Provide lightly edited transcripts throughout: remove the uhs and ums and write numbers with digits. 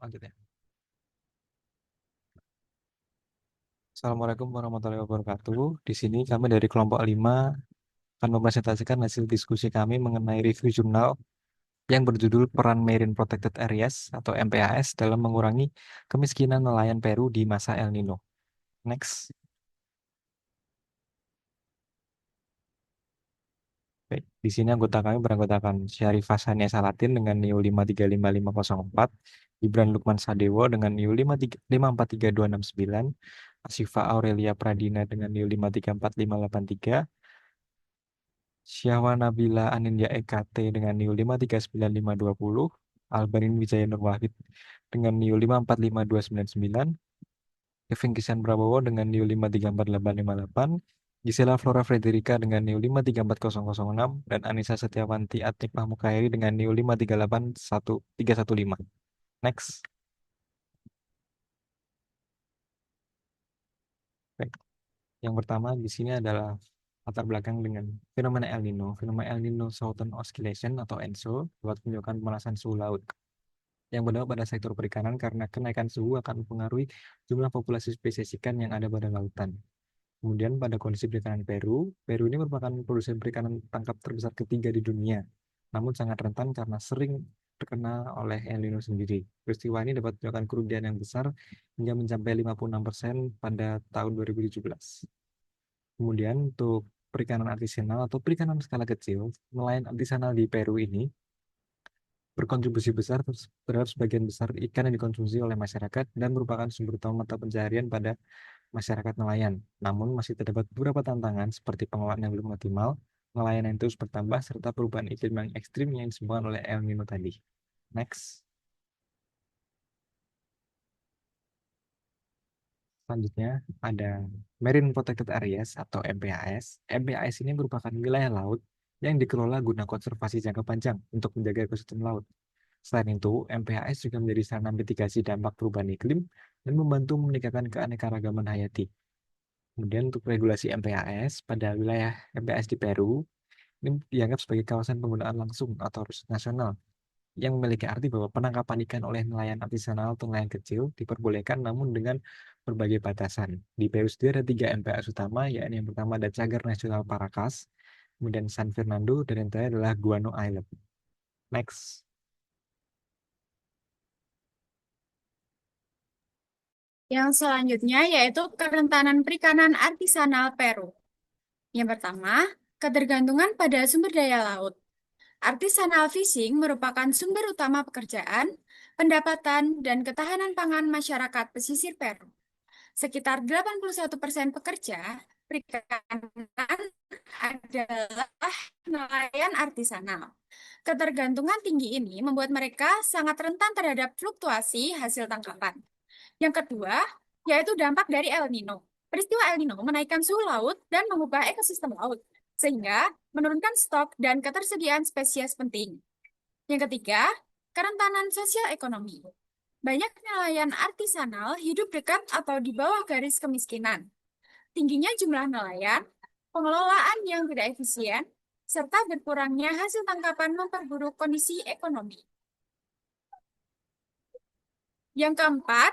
Lanjut ya. Assalamualaikum warahmatullahi wabarakatuh. Di sini kami dari kelompok 5 akan mempresentasikan hasil diskusi kami mengenai review jurnal yang berjudul Peran Marine Protected Areas atau MPAS dalam mengurangi kemiskinan nelayan Peru di masa El Nino. Next. Baik, di sini anggota kami beranggotakan Syarifah Sania Salatin dengan NIU 5355504, Gibran Lukman Sadewo dengan NIU 5435269, Asifa Aurelia Pradina dengan NIU 5345583, Syahwa Nabila Anindya EKT dengan NIU 5395220, Albarin Wijaya Nur Wahid dengan NIU 5455299, Kevin Kisan Prabowo dengan NIU 5348858, Gisela Flora Frederica dengan NIU 5344006, dan Anissa Setiawanti Atnik Mahmukairi dengan NIU 5381315. Next. Baik. Yang pertama di sini adalah latar belakang dengan fenomena El Nino. Fenomena El Nino Southern Oscillation atau ENSO dapat menunjukkan pemanasan suhu laut yang berdampak pada sektor perikanan karena kenaikan suhu akan mempengaruhi jumlah populasi spesies ikan yang ada pada lautan. Kemudian pada kondisi perikanan Peru, Peru ini merupakan produsen perikanan tangkap terbesar ketiga di dunia, namun sangat rentan karena sering terkena oleh El Nino sendiri. Peristiwa ini dapat menyebabkan kerugian yang besar hingga mencapai 56% pada tahun 2017. Kemudian untuk perikanan artisanal atau perikanan skala kecil, nelayan artisanal di Peru ini berkontribusi besar terhadap sebagian besar ikan yang dikonsumsi oleh masyarakat dan merupakan sumber utama mata pencaharian pada masyarakat nelayan. Namun masih terdapat beberapa tantangan seperti pengelolaan yang belum optimal, nelayan yang terus bertambah, serta perubahan iklim yang ekstrim yang disebabkan oleh El Nino tadi. Next. Selanjutnya ada Marine Protected Areas atau MPAS. MPAS ini merupakan wilayah laut yang dikelola guna konservasi jangka panjang untuk menjaga ekosistem laut. Selain itu, MPAS juga menjadi sarana mitigasi dampak perubahan iklim dan membantu meningkatkan keanekaragaman hayati. Kemudian untuk regulasi MPAS pada wilayah MPAS di Peru, ini dianggap sebagai kawasan penggunaan langsung atau riset nasional yang memiliki arti bahwa penangkapan ikan oleh nelayan artisanal atau nelayan kecil diperbolehkan namun dengan berbagai batasan. Di Peru sendiri ada 3 MPAS utama, yakni yang pertama ada Cagar Nasional Paracas, kemudian San Fernando, dan yang terakhir adalah Guano Island. Next. Yang selanjutnya yaitu kerentanan perikanan artisanal Peru. Yang pertama, ketergantungan pada sumber daya laut. Artisanal fishing merupakan sumber utama pekerjaan, pendapatan, dan ketahanan pangan masyarakat pesisir Peru. Sekitar 81% pekerja perikanan adalah nelayan artisanal. Ketergantungan tinggi ini membuat mereka sangat rentan terhadap fluktuasi hasil tangkapan. Yang kedua, yaitu dampak dari El Nino. Peristiwa El Nino menaikkan suhu laut dan mengubah ekosistem laut, sehingga menurunkan stok dan ketersediaan spesies penting. Yang ketiga, kerentanan sosial ekonomi. Banyak nelayan artisanal hidup dekat atau di bawah garis kemiskinan. Tingginya jumlah nelayan, pengelolaan yang tidak efisien, serta berkurangnya hasil tangkapan memperburuk kondisi ekonomi. Yang keempat,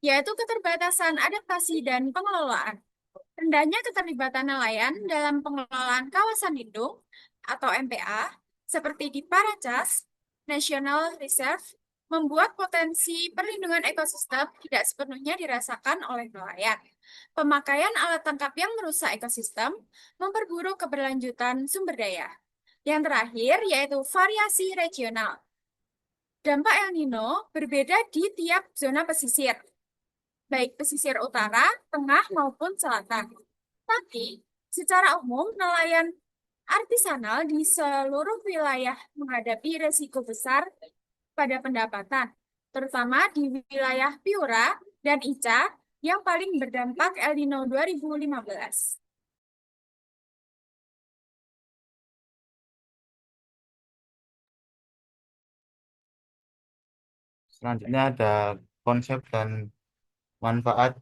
yaitu keterbatasan adaptasi dan pengelolaan. Rendahnya keterlibatan nelayan dalam pengelolaan kawasan lindung atau MPA, seperti di Paracas National Reserve, membuat potensi perlindungan ekosistem tidak sepenuhnya dirasakan oleh nelayan. Pemakaian alat tangkap yang merusak ekosistem memperburuk keberlanjutan sumber daya. Yang terakhir yaitu variasi regional. Dampak El Nino berbeda di tiap zona pesisir, baik pesisir utara, tengah, maupun selatan. Tapi, secara umum, nelayan artisanal di seluruh wilayah menghadapi resiko besar pada pendapatan, terutama di wilayah Piura dan Ica yang paling berdampak El Nino 2015. Selanjutnya ada konsep dan manfaat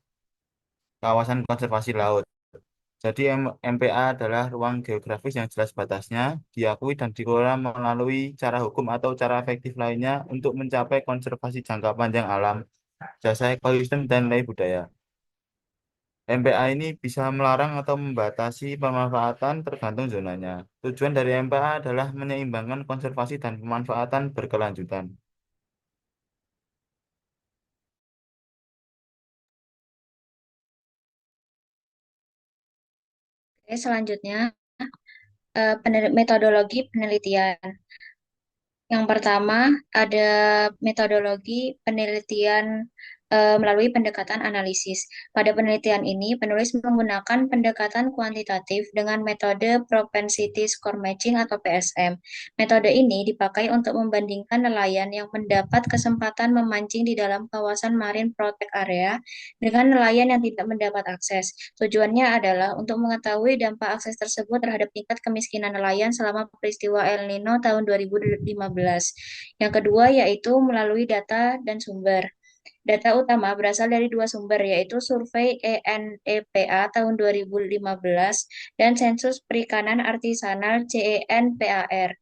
kawasan konservasi laut. Jadi MPA adalah ruang geografis yang jelas batasnya, diakui dan dikelola melalui cara hukum atau cara efektif lainnya untuk mencapai konservasi jangka panjang alam, jasa ekosistem, dan nilai budaya. MPA ini bisa melarang atau membatasi pemanfaatan tergantung zonanya. Tujuan dari MPA adalah menyeimbangkan konservasi dan pemanfaatan berkelanjutan. Oke, selanjutnya metodologi penelitian. Yang pertama ada metodologi penelitian melalui pendekatan analisis. Pada penelitian ini, penulis menggunakan pendekatan kuantitatif dengan metode propensity score matching atau PSM. Metode ini dipakai untuk membandingkan nelayan yang mendapat kesempatan memancing di dalam kawasan marine protect area dengan nelayan yang tidak mendapat akses. Tujuannya adalah untuk mengetahui dampak akses tersebut terhadap tingkat kemiskinan nelayan selama peristiwa El Nino tahun 2015. Yang kedua yaitu melalui data dan sumber. Data utama berasal dari dua sumber, yaitu Survei ENEPA tahun 2015 dan Sensus Perikanan Artisanal CENPAR.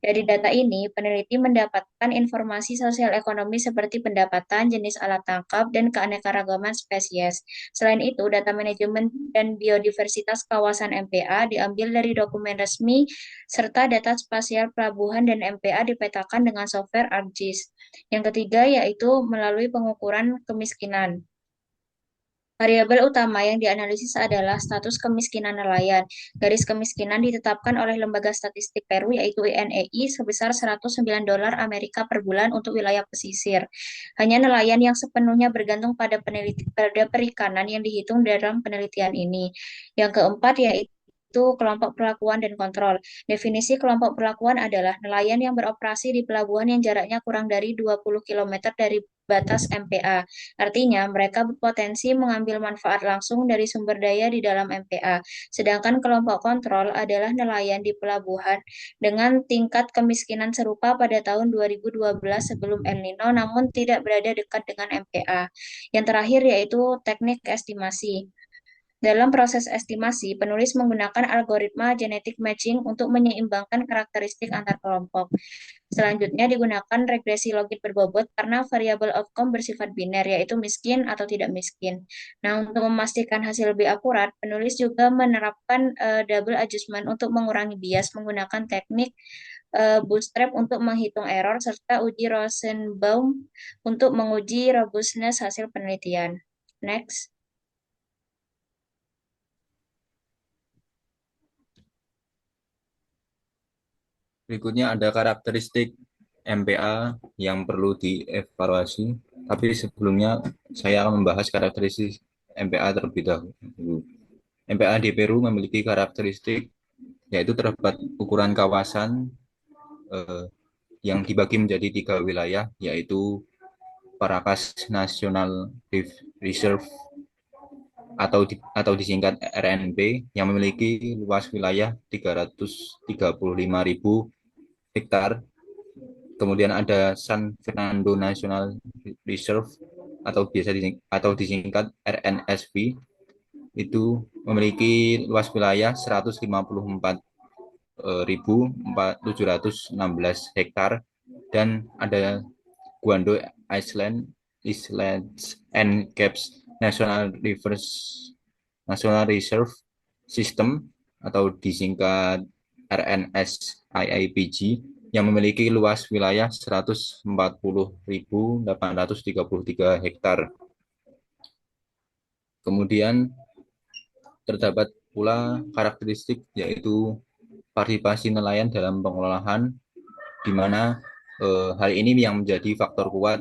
Dari data ini, peneliti mendapatkan informasi sosial ekonomi seperti pendapatan, jenis alat tangkap, dan keanekaragaman spesies. Selain itu, data manajemen dan biodiversitas kawasan MPA diambil dari dokumen resmi, serta data spasial pelabuhan dan MPA dipetakan dengan software ArcGIS. Yang ketiga yaitu melalui pengukuran kemiskinan. Variabel utama yang dianalisis adalah status kemiskinan nelayan. Garis kemiskinan ditetapkan oleh Lembaga Statistik Peru yaitu INEI sebesar $109 Amerika per bulan untuk wilayah pesisir. Hanya nelayan yang sepenuhnya bergantung pada perikanan yang dihitung dalam penelitian ini. Yang keempat yaitu kelompok perlakuan dan kontrol. Definisi kelompok perlakuan adalah nelayan yang beroperasi di pelabuhan yang jaraknya kurang dari 20 km dari batas MPA. Artinya, mereka berpotensi mengambil manfaat langsung dari sumber daya di dalam MPA. Sedangkan kelompok kontrol adalah nelayan di pelabuhan dengan tingkat kemiskinan serupa pada tahun 2012 sebelum El Nino, namun tidak berada dekat dengan MPA. Yang terakhir yaitu teknik estimasi. Dalam proses estimasi, penulis menggunakan algoritma genetic matching untuk menyeimbangkan karakteristik antar kelompok. Selanjutnya digunakan regresi logit berbobot karena variabel outcome bersifat biner, yaitu miskin atau tidak miskin. Nah, untuk memastikan hasil lebih akurat, penulis juga menerapkan double adjustment untuk mengurangi bias menggunakan teknik bootstrap untuk menghitung error, serta uji Rosenbaum untuk menguji robustness hasil penelitian. Next. Berikutnya ada karakteristik MPA yang perlu dievaluasi. Tapi sebelumnya saya akan membahas karakteristik MPA terlebih dahulu. MPA di Peru memiliki karakteristik yaitu terdapat ukuran kawasan yang dibagi menjadi 3 wilayah, yaitu Paracas National Reserve atau disingkat RNB yang memiliki luas wilayah 335.000 hektar. Kemudian ada San Fernando National Reserve atau disingkat RNSV, itu memiliki luas wilayah 154.716 hektar, dan ada Guando Islands and Caps National Reserve System atau disingkat RNSIIPG yang memiliki luas wilayah 140.833 hektar. Kemudian terdapat pula karakteristik yaitu partisipasi nelayan dalam pengelolaan, di mana hal ini yang menjadi faktor kuat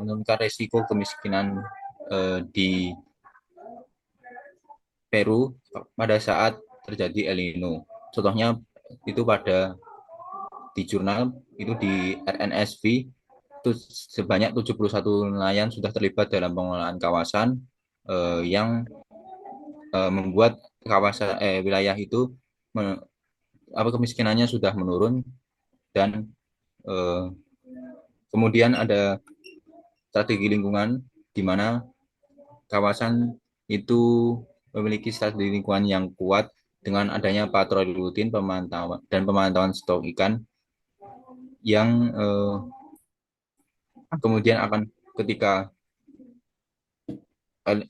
menurunkan resiko kemiskinan di Peru pada saat terjadi El Nino. Contohnya itu di jurnal itu di RNSV itu sebanyak 71 nelayan sudah terlibat dalam pengelolaan kawasan yang membuat wilayah itu kemiskinannya sudah menurun, dan kemudian ada strategi lingkungan di mana kawasan itu memiliki strategi lingkungan yang kuat dengan adanya patroli rutin pemantauan stok ikan yang kemudian akan ketika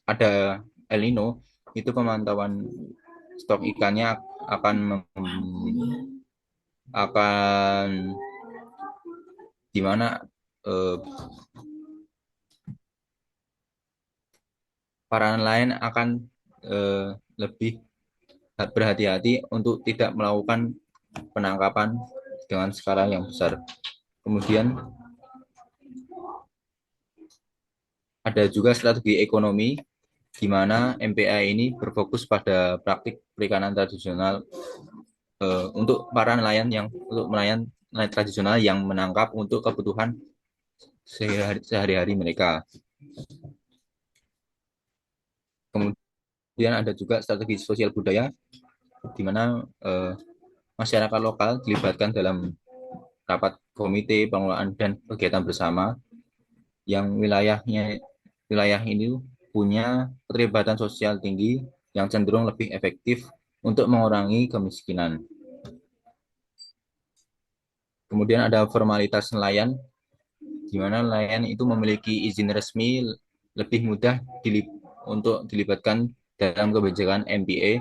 ada El Nino itu pemantauan stok ikannya akan di mana eh, para nelayan akan lebih berhati-hati untuk tidak melakukan penangkapan dengan skala yang besar. Kemudian ada juga strategi ekonomi di mana MPA ini berfokus pada praktik perikanan tradisional untuk para nelayan tradisional yang menangkap untuk kebutuhan sehari-hari mereka. Kemudian ada juga strategi sosial budaya di mana masyarakat lokal dilibatkan dalam rapat komite pengelolaan dan kegiatan bersama yang wilayah ini punya keterlibatan sosial tinggi yang cenderung lebih efektif untuk mengurangi kemiskinan. Kemudian ada formalitas nelayan, di mana nelayan itu memiliki izin resmi lebih mudah untuk dilibatkan dalam kebijakan MPA.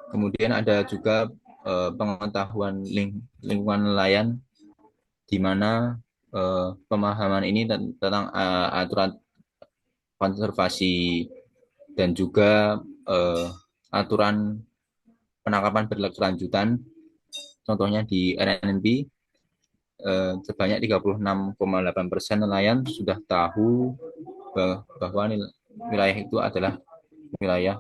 Kemudian ada juga pengetahuan lingkungan nelayan, di mana pemahaman ini tentang aturan konservasi dan juga aturan penangkapan berkelanjutan. Contohnya di RNB sebanyak 36,8% nelayan sudah tahu bahwa wilayah itu adalah wilayah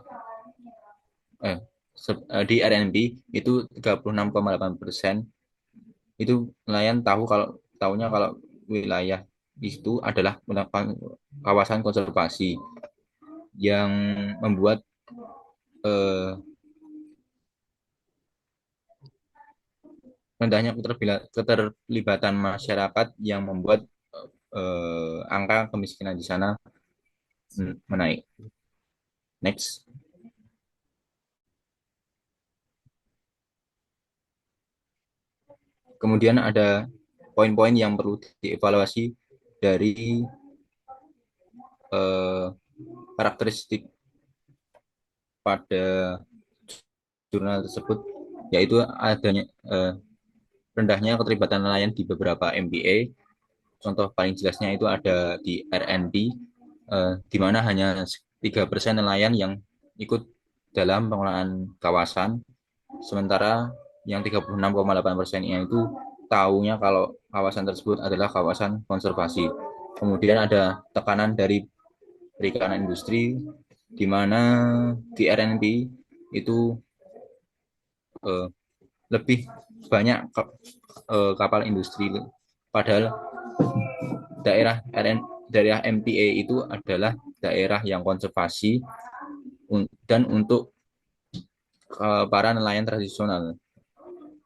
di RNB itu 36,8% itu nelayan tahunya kalau wilayah itu adalah kawasan konservasi yang membuat rendahnya keterlibatan masyarakat yang membuat angka kemiskinan di sana menaik. Next. Kemudian ada poin-poin yang perlu dievaluasi dari karakteristik pada jurnal tersebut, yaitu adanya rendahnya keterlibatan nelayan di beberapa MPA. Contoh paling jelasnya itu ada di RNB, di mana hanya 3% nelayan yang ikut dalam pengelolaan kawasan, sementara yang 36,8%-nya itu tahunya kalau kawasan tersebut adalah kawasan konservasi. Kemudian ada tekanan dari perikanan industri, di mana di RNB itu lebih banyak kapal industri, padahal daerah MPA itu adalah daerah yang konservasi dan untuk para nelayan tradisional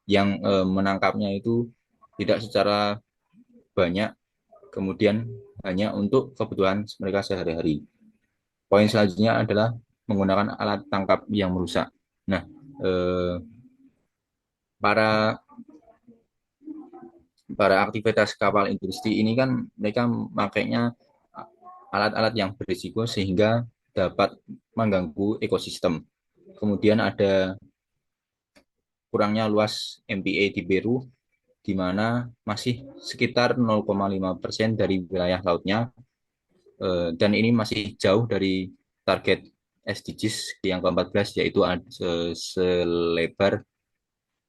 yang menangkapnya itu tidak secara banyak, kemudian hanya untuk kebutuhan mereka sehari-hari. Poin selanjutnya adalah menggunakan alat tangkap yang merusak. Nah, para aktivitas kapal industri ini kan mereka makainya alat-alat yang berisiko sehingga dapat mengganggu ekosistem. Kemudian ada kurangnya luas MPA di Peru, di mana masih sekitar 0,5% dari wilayah lautnya, dan ini masih jauh dari target SDGs yang ke-14, yaitu selebar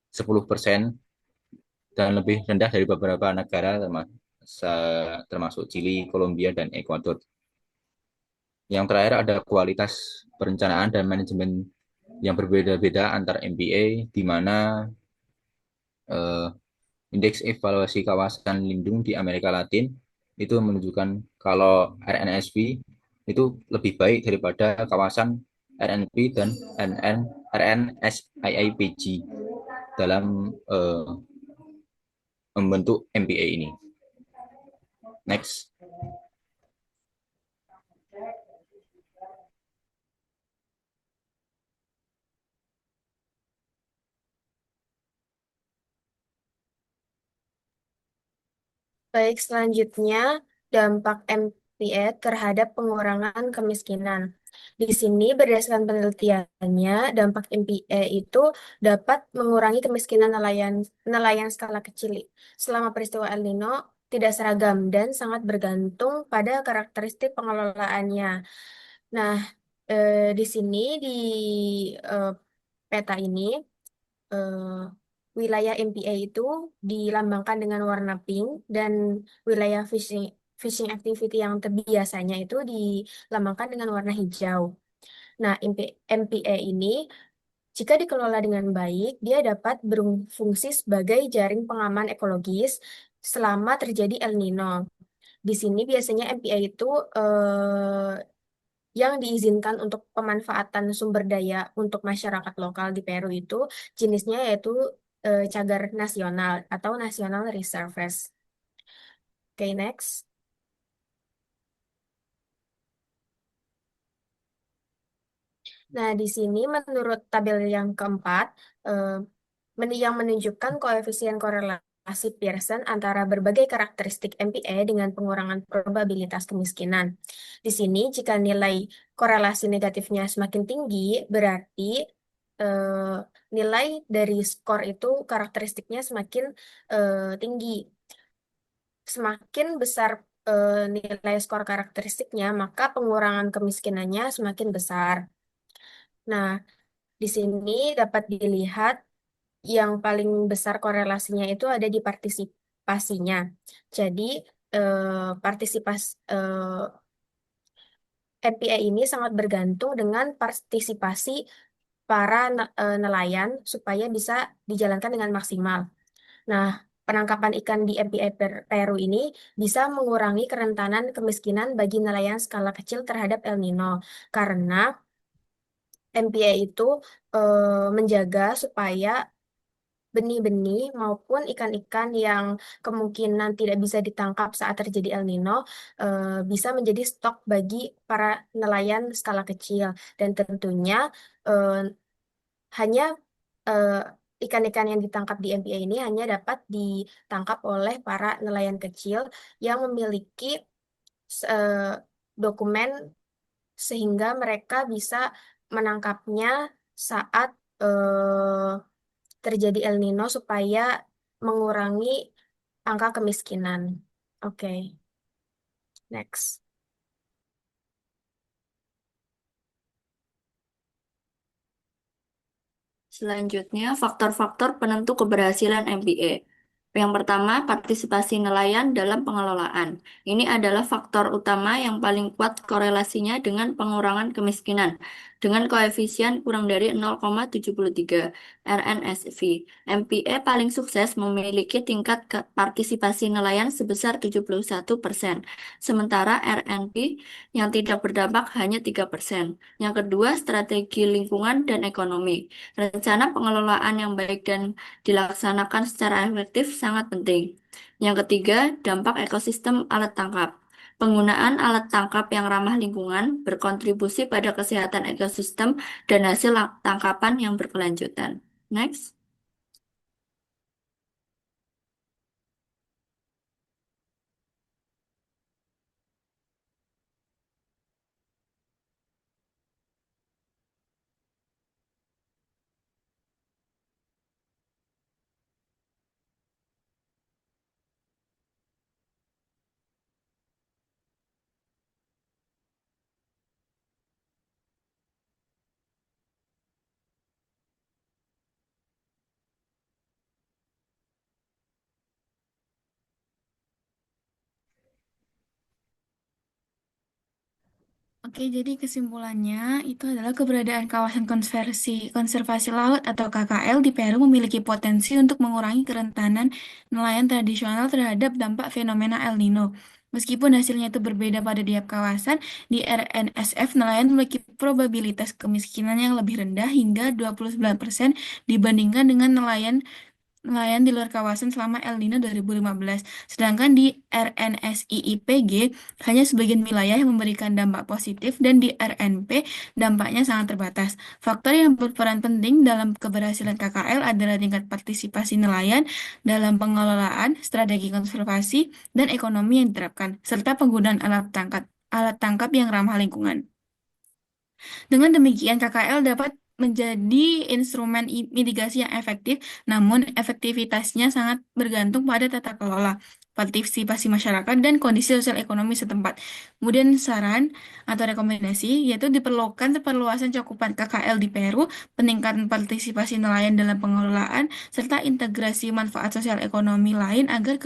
10% dan lebih rendah dari beberapa negara termasuk Chili, Kolombia, dan Ekuador. Yang terakhir ada kualitas perencanaan dan manajemen yang berbeda-beda antar MPA, di mana indeks evaluasi kawasan lindung di Amerika Latin itu menunjukkan kalau RNSP itu lebih baik daripada kawasan RNP dan RNSIIPG dalam membentuk MPA ini. Next. Baik, selanjutnya dampak MPE terhadap pengurangan kemiskinan. Di sini berdasarkan penelitiannya, dampak MPE itu dapat mengurangi kemiskinan nelayan nelayan skala kecil selama peristiwa El Nino tidak seragam dan sangat bergantung pada karakteristik pengelolaannya. Nah, di sini di eh, peta ini eh, wilayah MPA itu dilambangkan dengan warna pink dan wilayah fishing activity yang biasanya itu dilambangkan dengan warna hijau. Nah, MPA ini jika dikelola dengan baik, dia dapat berfungsi sebagai jaring pengaman ekologis selama terjadi El Nino. Di sini biasanya MPA itu yang diizinkan untuk pemanfaatan sumber daya untuk masyarakat lokal di Peru itu jenisnya yaitu cagar nasional atau National Reserves. Oke, next. Nah, di sini menurut tabel yang keempat, eh, yang menunjukkan koefisien korelasi Pearson antara berbagai karakteristik MPE dengan pengurangan probabilitas kemiskinan. Di sini, jika nilai korelasi negatifnya semakin tinggi, berarti eh, nilai dari skor itu karakteristiknya semakin tinggi. Semakin besar nilai skor karakteristiknya, maka pengurangan kemiskinannya semakin besar. Nah, di sini dapat dilihat yang paling besar korelasinya itu ada di partisipasinya. Jadi, MPA ini sangat bergantung dengan partisipasi para nelayan supaya bisa dijalankan dengan maksimal. Nah, penangkapan ikan di MPA Peru ini bisa mengurangi kerentanan kemiskinan bagi nelayan skala kecil terhadap El Nino karena MPA itu menjaga supaya benih-benih maupun ikan-ikan yang kemungkinan tidak bisa ditangkap saat terjadi El Nino bisa menjadi stok bagi para nelayan skala kecil dan tentunya eh, hanya eh, ikan-ikan yang ditangkap di MPA ini hanya dapat ditangkap oleh para nelayan kecil yang memiliki eh, dokumen sehingga mereka bisa menangkapnya saat terjadi El Nino supaya mengurangi angka kemiskinan. Oke, next. Selanjutnya, faktor-faktor penentu keberhasilan MBA. Yang pertama, partisipasi nelayan dalam pengelolaan. Ini adalah faktor utama yang paling kuat korelasinya dengan pengurangan kemiskinan, dengan koefisien kurang dari 0,73 RNSV. MPA paling sukses memiliki tingkat partisipasi nelayan sebesar 71%, sementara RNP yang tidak berdampak hanya 3%. Yang kedua, strategi lingkungan dan ekonomi. Rencana pengelolaan yang baik dan dilaksanakan secara efektif sangat penting. Yang ketiga, dampak ekosistem alat tangkap. Penggunaan alat tangkap yang ramah lingkungan berkontribusi pada kesehatan ekosistem dan hasil tangkapan yang berkelanjutan. Next. Oke, jadi kesimpulannya itu adalah keberadaan kawasan konservasi laut atau KKL di Peru memiliki potensi untuk mengurangi kerentanan nelayan tradisional terhadap dampak fenomena El Nino. Meskipun hasilnya itu berbeda pada tiap kawasan, di RNSF nelayan memiliki probabilitas kemiskinan yang lebih rendah hingga 29% dibandingkan dengan nelayan nelayan di luar kawasan selama El Nino 2015. Sedangkan di RNSIIPG hanya sebagian wilayah yang memberikan dampak positif dan di RNP dampaknya sangat terbatas. Faktor yang berperan penting dalam keberhasilan KKL adalah tingkat partisipasi nelayan dalam pengelolaan, strategi konservasi, dan ekonomi yang diterapkan, serta penggunaan alat tangkap yang ramah lingkungan. Dengan demikian, KKL dapat menjadi instrumen mitigasi yang efektif, namun efektivitasnya sangat bergantung pada tata kelola, partisipasi masyarakat, dan kondisi sosial ekonomi setempat. Kemudian saran atau rekomendasi yaitu diperlukan perluasan cakupan KKL di Peru, peningkatan partisipasi nelayan dalam pengelolaan, serta integrasi manfaat sosial ekonomi lain agar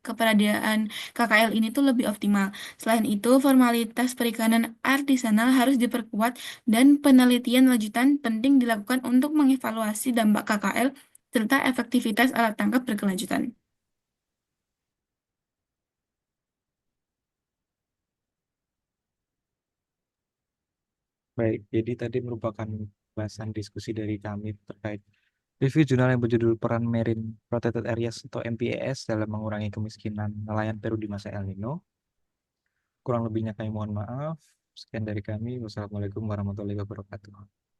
keberadaan KKL ini tuh lebih optimal. Selain itu, formalitas perikanan artisanal harus diperkuat dan penelitian lanjutan penting dilakukan untuk mengevaluasi dampak KKL serta efektivitas alat tangkap berkelanjutan. Baik, jadi tadi merupakan bahasan diskusi dari kami terkait review jurnal yang berjudul Peran Marine Protected Areas atau MPAS dalam mengurangi kemiskinan nelayan Peru di masa El Nino. Kurang lebihnya kami mohon maaf. Sekian dari kami. Wassalamualaikum warahmatullahi wabarakatuh.